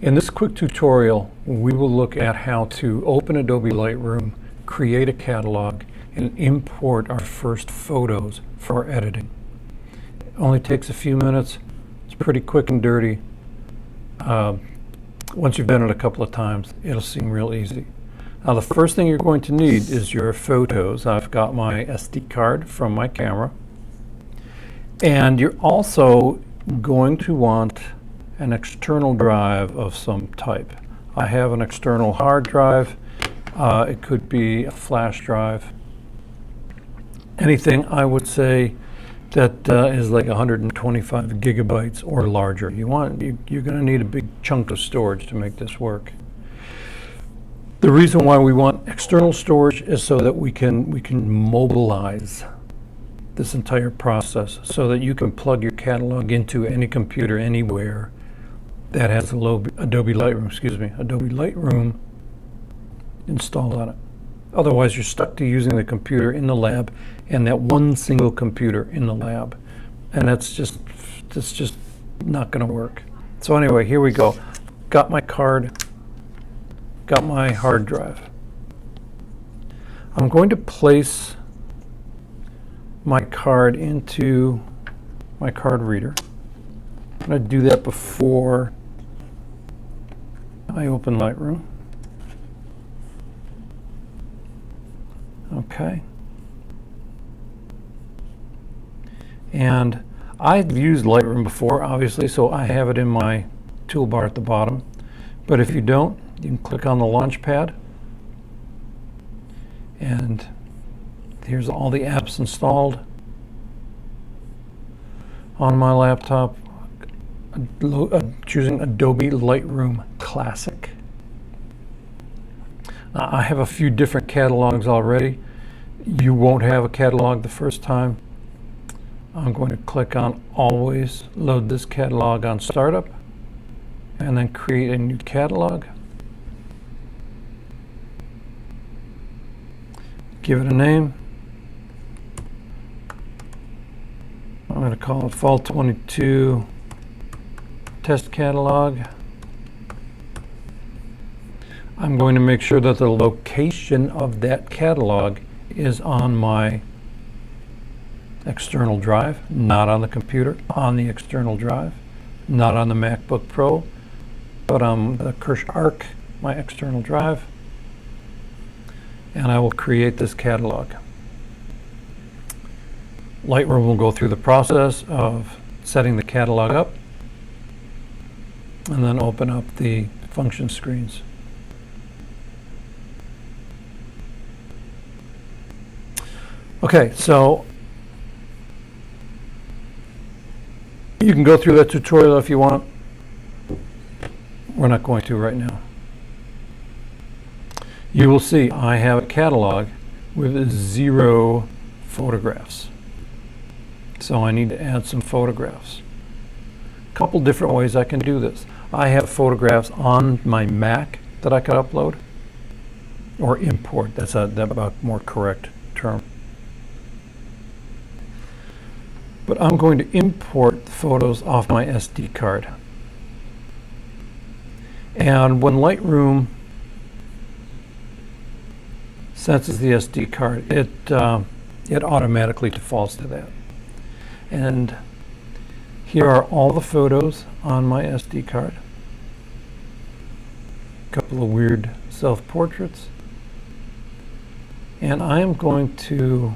In this quick tutorial, we will look at how to open Adobe Lightroom, create a catalog, and import our first photos for editing. It only takes a few minutes. It's pretty quick and dirty. Once you've done it a couple of times, it'll seem real easy. Now, the first thing you're going to need is your photos. I've got my SD card from my camera. And you're also going to want an external drive of some type. I have an external hard drive. It could be a flash drive. Anything, I would say, that is like 125 gigabytes or larger. You're going to need a big chunk of storage to make this work. The reason why we want external storage is so that we can mobilize this entire process, so that you can plug your catalog into any computer anywhere that has Adobe Lightroom installed on it. Otherwise, you're stuck to using the computer in the lab and that one single computer in the lab, and that's just not going to work. So anyway, here we go. Got my card, got my hard drive. I'm going to place my card into my card reader. I'm going to do that before I open Lightroom. Okay. And I've used Lightroom before, obviously, so I have it in my toolbar at the bottom. But if you don't, you can click on the launch pad. And here's all the apps installed on my laptop. Choosing Adobe Lightroom Classic. I have a few different catalogs already. You won't have a catalog the first time. I'm going to click on Always Load this catalog on Startup, and then create a new catalog. Give it a name. I'm going to call it Fall 22 Test Catalog. I'm going to make sure that the location of that catalog is on my external drive, not on the computer, on the external drive, not on the MacBook Pro, but on the Kirsch Arc, my external drive. And I will create this catalog. Lightroom will go through the process of setting the catalog up and then open up the function screens. Okay, so you can go through that tutorial if you want. We're not going to right now. You will see I have a catalog with 0 photographs. So I need to add some photographs. A couple different ways I can do this. I have photographs on my Mac that I could upload or import. That's a more correct term. But I'm going to import the photos off my SD card. And when Lightroom senses the SD card, it automatically defaults to that. And here are all the photos on my SD card. A couple of weird self-portraits. And I am going to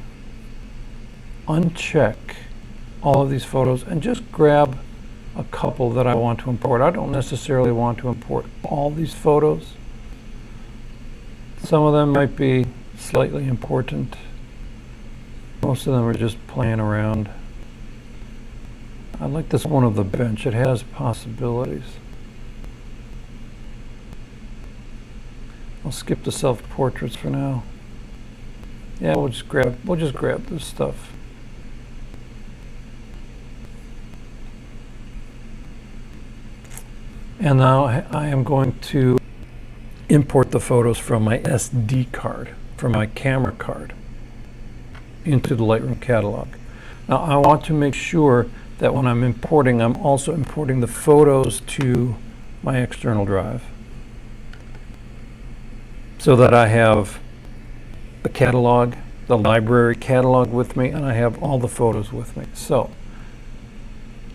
uncheck all of these photos and just grab a couple that I want to import. I don't necessarily want to import all these photos. Some of them might be slightly important. Most of them are just playing around. I like this one of the bench. It has possibilities. I'll skip the self-portraits for now. Yeah, we'll just grab this stuff. And now I am going to import the photos from my SD card, from my camera card, into the Lightroom catalog. Now I want to make sure that when I'm importing, I'm also importing the photos to my external drive, so that I have the catalog, the library catalog with me, and I have all the photos with me. So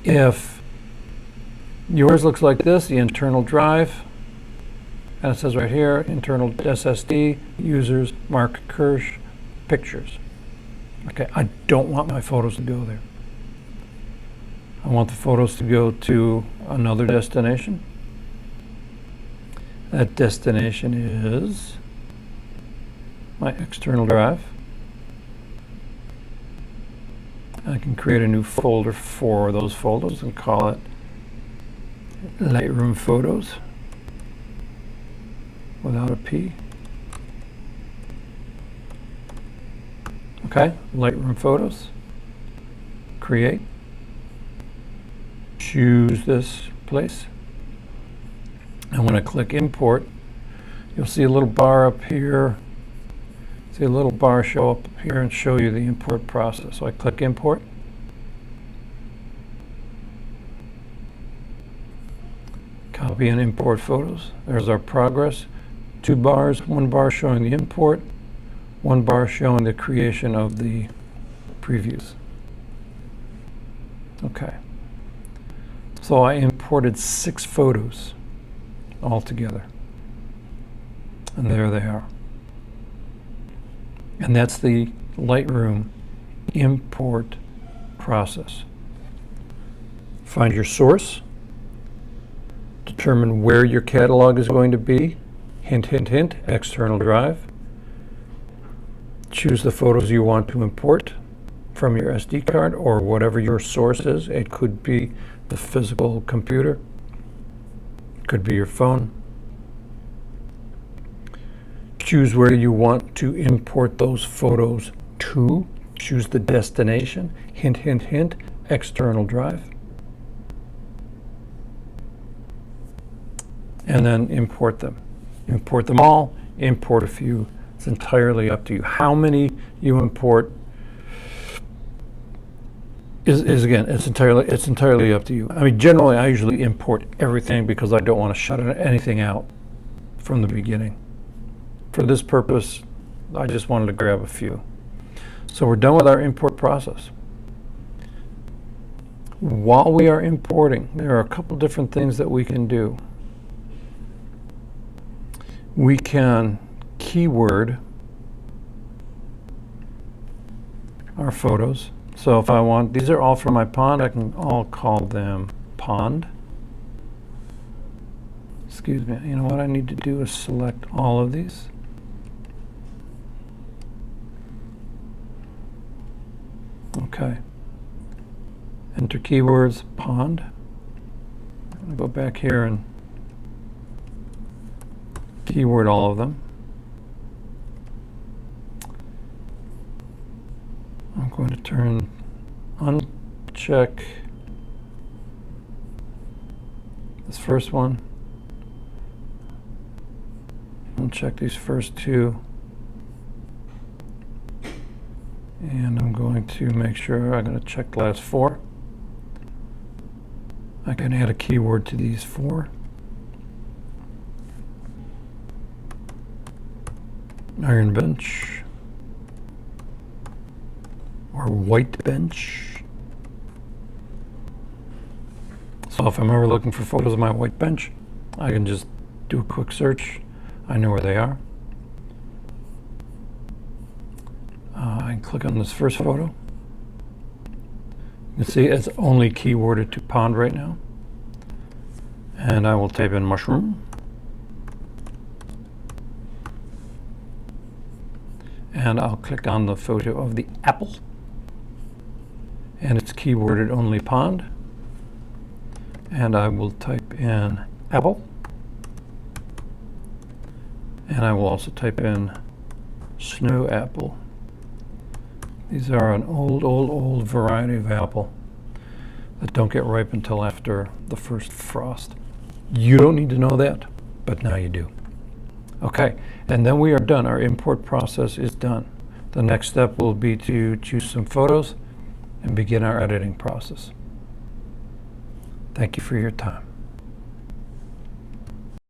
if yours looks like this, the internal drive, and it says right here, internal SSD, users, Mark Kirsch, pictures. Okay, I don't want my photos to go there. I want the photos to go to another destination. That destination is my external drive. I can create a new folder for those folders and call it Lightroom Photos without a P. Okay, Lightroom Photos. Create. Choose this place. And when I click import, you'll see a little bar up here. See a little bar show up here and show you the import process. So I click import. Copy and import photos. There's our progress. 2 bars, 1 bar showing the import, 1 bar showing the creation of the previews. Okay. So I imported 6 photos all together. And there they are. And that's the Lightroom import process. Find your source. Determine where your catalog is going to be. Hint, hint, hint, external drive. Choose the photos you want to import from your SD card or whatever your source is. It could be the physical computer. It could be your phone. Choose where you want to import those photos to. Choose the destination. Hint, hint, hint, external drive. And then import them. Import them all, import a few. It's entirely up to you. How many you import is again, it's entirely up to you. I mean, generally I usually import everything because I don't want to shut anything out from the beginning. For this purpose, I just wanted to grab a few. So we're done with our import process. While we are importing, there are a couple different things that we can do. We can keyword our photos. So if I want, these are all from my pond, I can all call them pond. Excuse me, you know what I need to do is select all of these. Okay. Enter keywords, pond. I'm going to go back here and keyword all of them. I'm going to uncheck this first one. Uncheck these first 2. And I'm going to make sure I'm going to check the last 4. I can add a keyword to these 4. Iron bench or white bench. So if I'm ever looking for photos of my white bench, I can just do a quick search. I know where they are. I can click on this first photo. You can see it's only keyworded to pond right now. And I will type in mushroom. And I'll click on the photo of the apple. And it's keyworded only pond. And I will type in apple. And I will also type in snow apple. These are an old variety of apple that don't get ripe until after the first frost. You don't need to know that, but now you do. Okay, and then we are done. Our import process is done. The next step will be to choose some photos and begin our editing process. Thank you for your time.